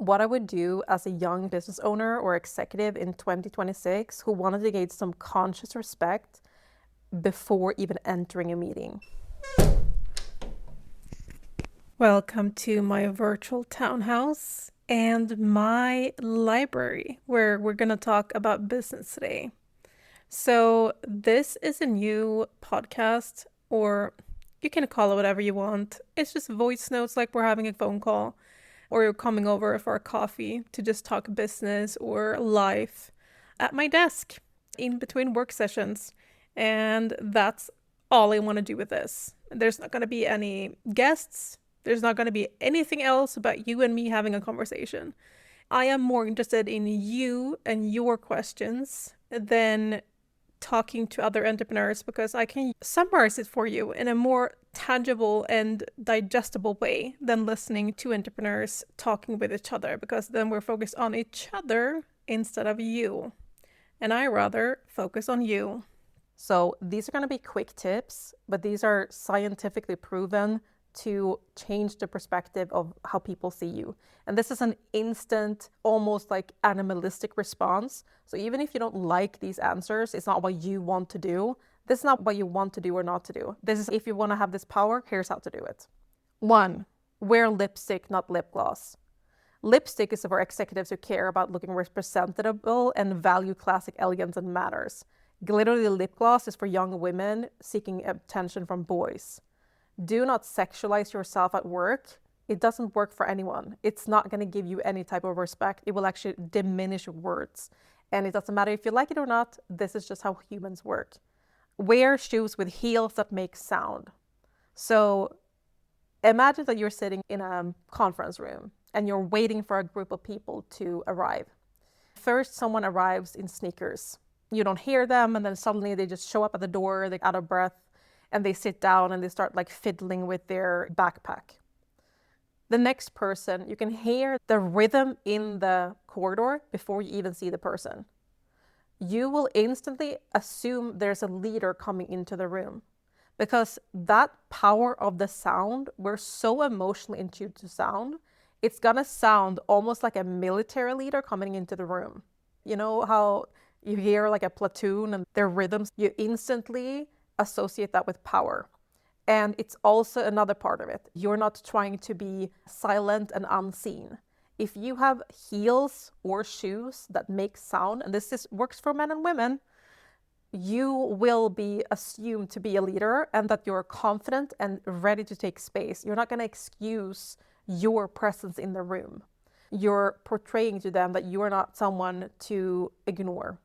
what I would do as a young business owner or executive in 2026 who wanted to gain some conscious respect before even entering a meeting. Welcome to my virtual townhouse and my library, where we're going to talk about business today. So this is a new podcast, or you can call it whatever you want. It's just voice notes like we're having a phone call, or you're coming over for a coffee to just talk business or life at my desk in between work sessions. And that's all I want to do with this. There's not going to be any guests. There's not going to be anything else but you and me having a conversation. I am more interested in you and your questions than talking to other entrepreneurs, because I can summarize it for you in a more tangible and digestible way than listening to entrepreneurs talking with each other, because then we're focused on each other instead of you. And I rather focus on you. So these are going to be quick tips, but these are scientifically proven to change the perspective of how people see you. And this is an instant, almost like animalistic response. So even if you don't like these answers, it's not what you want to do. This is not what you want to do or not to do. This is, if you want to have this power, here's how to do it. 1, wear lipstick, not lip gloss. Lipstick is for executives who care about looking presentable and value classic elegance and manners. Glittery lip gloss is for young women seeking attention from boys. Do not sexualize yourself at work. It doesn't work for anyone. It's not going to give you any type of respect. It will actually diminish words. And it doesn't matter if you like it or not. This is just how humans work. Wear shoes with heels that make sound. So imagine that you're sitting in a conference room and you're waiting for a group of people to arrive. First, someone arrives in sneakers. You don't hear them, and then suddenly they just show up at the door, they're out of breath, and they sit down and they start like fiddling with their backpack. The next person, you can hear the rhythm in the corridor before you even see the person. You will instantly assume there's a leader coming into the room, because that power of the sound, we're so emotionally in tune to sound, it's gonna sound almost like a military leader coming into the room. You know how you hear like a platoon and their rhythms, you instantly associate that with power. And it's also another part of it. You're not trying to be silent and unseen. If you have heels or shoes that make sound, and works for men and women, you will be assumed to be a leader and that you're confident and ready to take space. You're not going to excuse your presence in the room. You're portraying to them that you are not someone to ignore.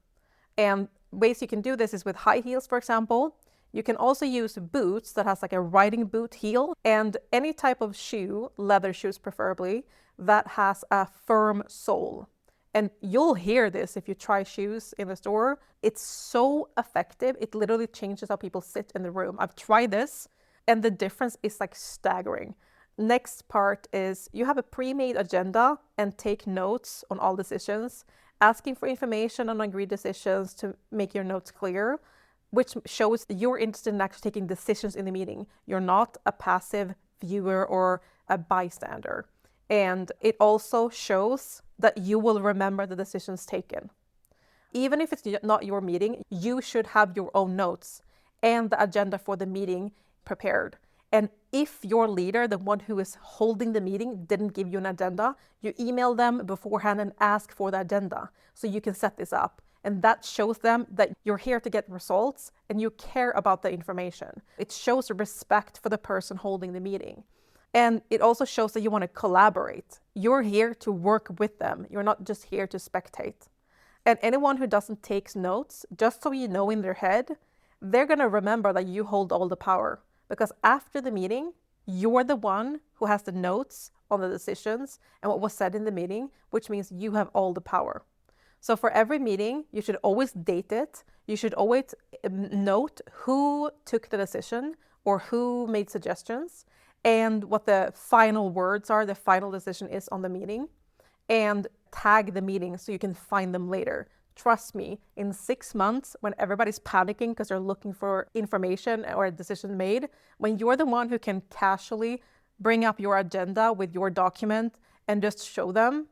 And ways you can do this is with high heels, for example. You can also use boots that has like a riding boot heel, and any type of shoe, leather shoes preferably, that has a firm sole. And you'll hear this if you try shoes in the store. It's so effective. It literally changes how people sit in the room. I've tried this, and the difference is like staggering. Next part is you have a pre-made agenda and take notes on all decisions, asking for information on agreed decisions to make your notes clear, which shows that you're interested in actually taking decisions in the meeting. You're not a passive viewer or a bystander. And it also shows that you will remember the decisions taken. Even if it's not your meeting, you should have your own notes and the agenda for the meeting prepared. And if your leader, the one who is holding the meeting, didn't give you an agenda, you email them beforehand and ask for the agenda so you can set this up. And that shows them that you're here to get results and you care about the information. It shows respect for the person holding the meeting. And it also shows that you want to collaborate. You're here to work with them. You're not just here to spectate. And anyone who doesn't take notes, just so you know in their head, they're going to remember that you hold all the power. Because after the meeting, you're the one who has the notes on the decisions and what was said in the meeting, which means you have all the power. So for every meeting, you should always date it. You should always note who took the decision or who made suggestions and what the final words are, the final decision is on the meeting, and tag the meeting so you can find them later. Trust me, in 6 months, when everybody's panicking because they're looking for information or a decision made, when you're the one who can casually bring up your agenda with your document and just show them,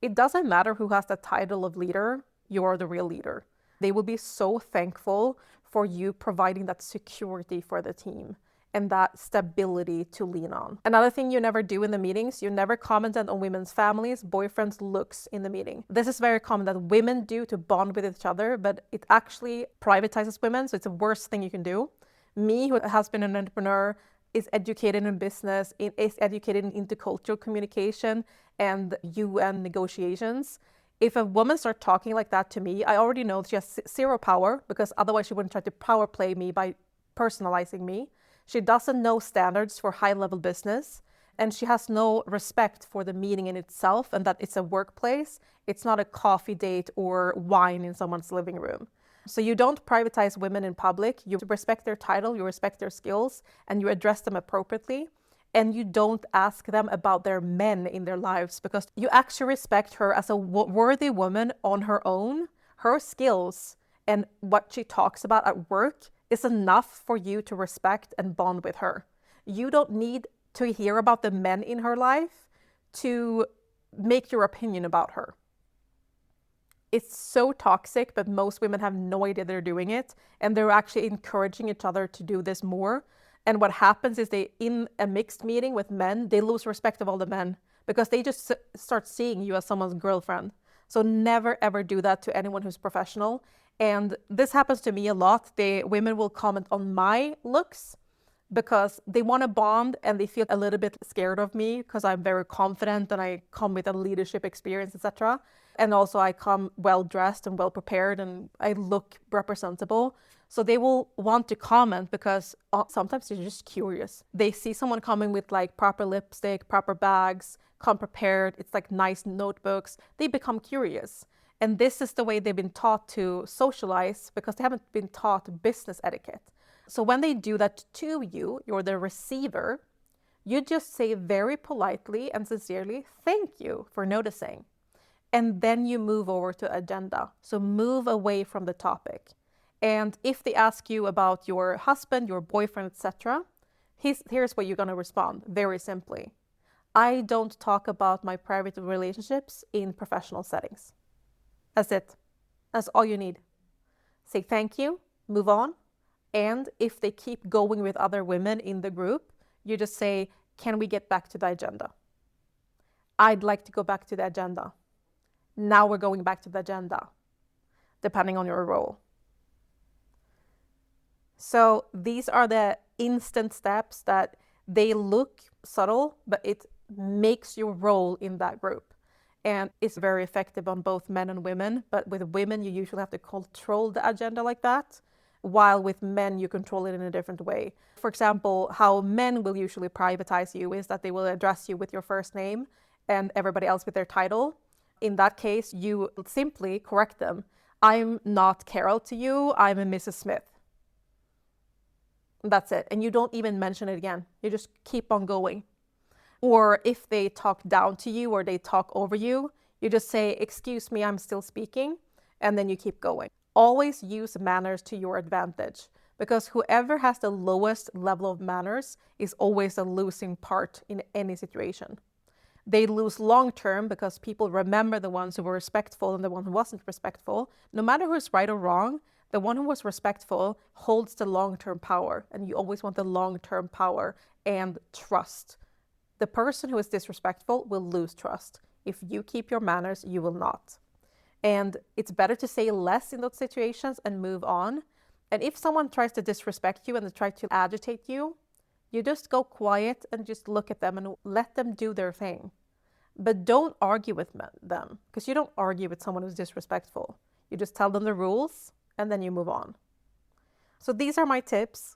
It doesn't matter who has the title of leader, you're the real leader. They will be so thankful for you providing that security for the team and that stability to lean on. Another thing you never do in the meetings, you never commented on women's families, boyfriends' looks in the meeting. This is very common that women do to bond with each other, but it actually privatizes women, so it's the worst thing you can do. Me, who has been an entrepreneur, is educated in business, is educated in intercultural communication and UN negotiations. If a woman starts talking like that to me, I already know she has zero power, because otherwise she wouldn't try to power play me by personalizing me. She doesn't know standards for high-level business, and she has no respect for the meeting in itself and that it's a workplace. It's not a coffee date or wine in someone's living room. So you don't privatize women in public. You respect their title, you respect their skills, and you address them appropriately. And you don't ask them about their men in their lives, because you actually respect her as a worthy woman on her own. Her skills and what she talks about at work is enough for you to respect and bond with her. You don't need to hear about the men in her life to make your opinion about her. It's so toxic, but most women have no idea they're doing it, and they're actually encouraging each other to do this more. And what happens is in a mixed meeting with men, they lose respect of all the men, because they just start seeing you as someone's girlfriend. So never ever do that to anyone who's professional. And this happens to me a lot. Women will comment on my looks because they want to bond and they feel a little bit scared of me because I'm very confident and I come with a leadership experience, etc. And also I come well dressed and well prepared and I look representable. So they will want to comment because sometimes they're just curious. They see someone coming with like proper lipstick, proper bags, come prepared. It's like nice notebooks. They become curious. And this is the way they've been taught to socialize because they haven't been taught business etiquette. So when they do that to you, you're the receiver, you just say very politely and sincerely, thank you for noticing. And then you move over to agenda. So move away from the topic. And if they ask you about your husband, your boyfriend, etc., here's what you're going to respond very simply. I don't talk about my private relationships in professional settings. That's it. That's all you need. Say thank you, move on. And if they keep going with other women in the group, you just say, can we get back to the agenda? I'd like to go back to the agenda. Now we're going back to the agenda, depending on your role. So these are the instant steps that they look subtle, but it makes your role in that group. And it's very effective on both men and women. But with women, you usually have to control the agenda like that, while with men, you control it in a different way. For example, how men will usually privatize you is that they will address you with your first name and everybody else with their title. In that case, you simply correct them. I'm not Carol to you, I'm a Mrs. Smith. That's it. And you don't even mention it again. You just keep on going. Or if they talk down to you or they talk over you, you just say, excuse me, I'm still speaking. And then you keep going. Always use manners to your advantage, because whoever has the lowest level of manners is always a losing part in any situation. They lose long term because people remember the ones who were respectful and the one who wasn't respectful. No matter who's right or wrong, the one who was respectful holds the long-term power, and you always want the long-term power and trust. The person who is disrespectful will lose trust. If you keep your manners, you will not. And it's better to say less in those situations and move on. And if someone tries to disrespect you and they try to agitate you, you just go quiet and just look at them and let them do their thing. But don't argue with them, because you don't argue with someone who's disrespectful. You just tell them the rules and then you move on. So these are my tips.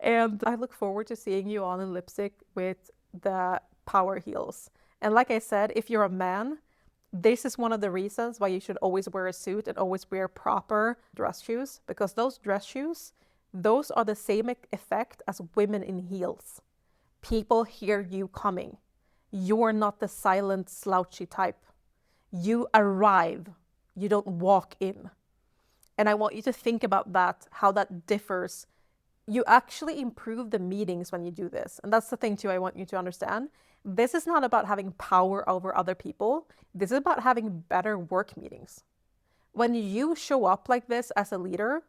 And I look forward to seeing you on in lipstick with the power heels. And like I said, if you're a man, this is one of the reasons why you should always wear a suit and always wear proper dress shoes, because those dress shoes, those are the same effect as women in heels. People hear you coming. You're not the silent, slouchy type. You arrive. You don't walk in. And I want you to think about that, how that differs. You actually improve the meetings when you do this. And that's the thing too I want you to understand. This is not about having power over other people. This is about having better work meetings. When you show up like this as a leader,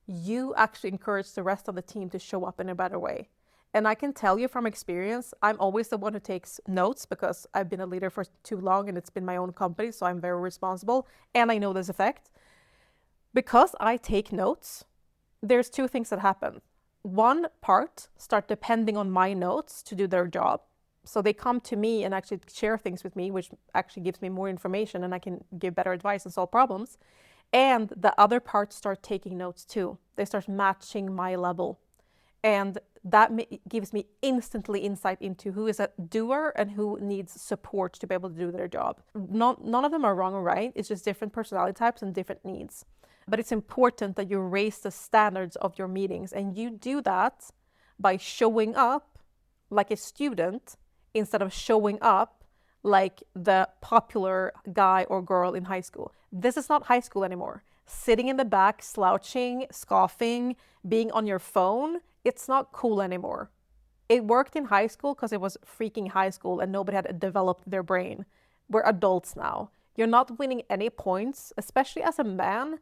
you actually encourage the rest of the team to show up in a better way. And I can tell you from experience, I'm always the one who takes notes because I've been a leader for too long and it's been my own company, so I'm very responsible and I know this effect. Because I take notes, there's two things that happen. One part start depending on my notes to do their job. So they come to me and actually share things with me, which actually gives me more information and I can give better advice and solve problems. And the other parts start taking notes too. They start matching my level. And that gives me instantly insight into who is a doer and who needs support to be able to do their job. None of them are wrong or right. It's just different personality types and different needs. But it's important that you raise the standards of your meetings. And you do that by showing up like a student instead of showing up like the popular guy or girl in high school. This is not high school anymore. Sitting in the back, slouching, scoffing, being on your phone, it's not cool anymore. It worked in high school because it was freaking high school and nobody had developed their brain. We're adults now. You're not winning any points, especially as a man.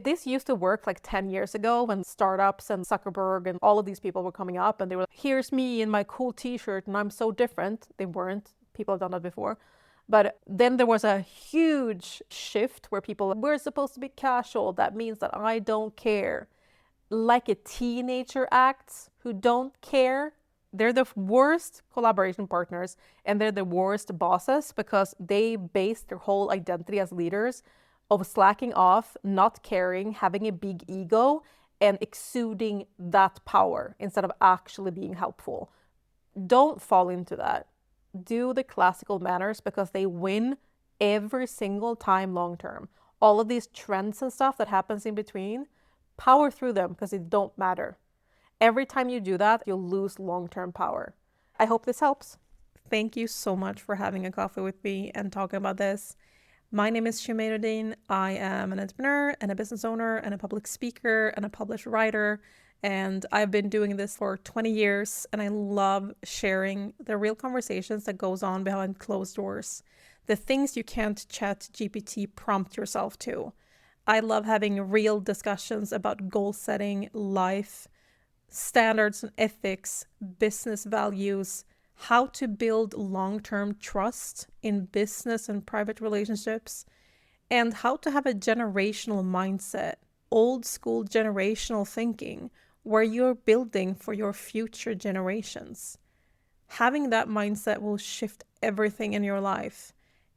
This used to work like 10 years ago when startups and Zuckerberg and all of these people were coming up and they were like, here's me in my cool t-shirt and I'm so different. They weren't. People have done that before. But then there was a huge shift where we're supposed to be casual. That means that I don't care. Like a teenager acts who don't care. They're the worst collaboration partners and they're the worst bosses because they base their whole identity as leaders of slacking off, not caring, having a big ego, and exuding that power instead of actually being helpful. Don't fall into that. Do the classical manners because they win every single time long term. All of these trends and stuff that happens in between, power through them because it don't matter. Every time you do that, you'll lose long-term power. I hope this helps. Thank you so much for having a coffee with me and talking about this. My name is Rhodin. I am an entrepreneur and a business owner and a public speaker and a published writer. And I've been doing this for 20 years and I love sharing the real conversations that goes on behind closed doors. The things you can't chat GPT prompt yourself to. I love having real discussions about goal setting, life, standards and ethics, business values, how to build long-term trust in business and private relationships, and how to have a generational mindset, old school generational thinking, where you're building for your future generations. Having that mindset will shift everything in your life.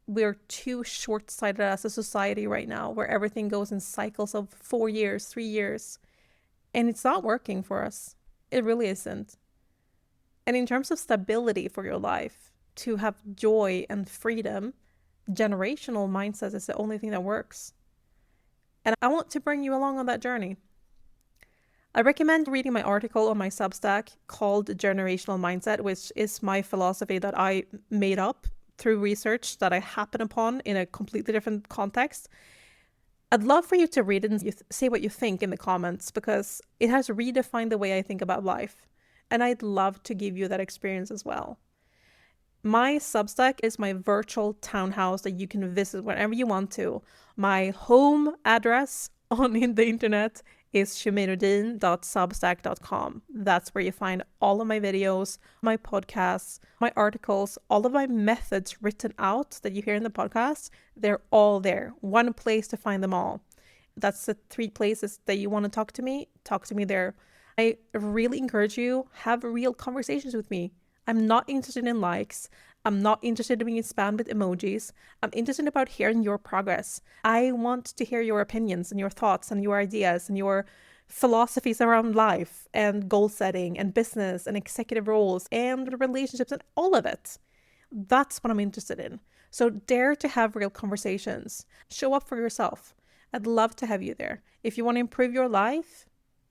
We're too short-sighted as a society right now, where everything goes in cycles of 4 years, 3 years, and it's not working for us. It really isn't. And in terms of stability for your life, to have joy and freedom, generational mindset is the only thing that works. And I want to bring you along on that journey. I recommend reading my article on my Substack called Generational Mindset, which is my philosophy that I made up through research that I happened upon in a completely different context. I'd love for you to read it and say what you think in the comments because it has redefined the way I think about life. And I'd love to give you that experience as well. My Substack is my virtual townhouse that you can visit whenever you want to. My home address on the internet is shumeirodin.substack.com. That's where you find all of my videos, my podcasts, my articles, all of my methods written out that you hear in the podcast. They're all there. One place to find them all. That's the 3 places that you want to talk to me there. I really encourage you, have real conversations with me. I'm not interested in likes. I'm not interested in being spammed with emojis. I'm interested about hearing your progress. I want to hear your opinions and your thoughts and your ideas and your philosophies around life and goal setting and business and executive roles and relationships and all of it. That's what I'm interested in. So dare to have real conversations. Show up for yourself. I'd love to have you there. If you want to improve your life,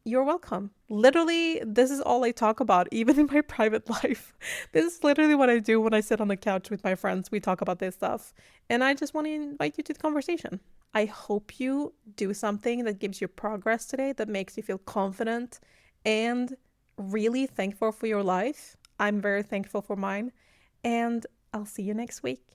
you're welcome. Literally, this is all I talk about, even in my private life. This is literally what I do when I sit on the couch with my friends. We talk about this stuff. And I just want to invite you to the conversation. I hope you do something that gives you progress today, that makes you feel confident and really thankful for your life. I'm very thankful for mine. and I'll see you next week.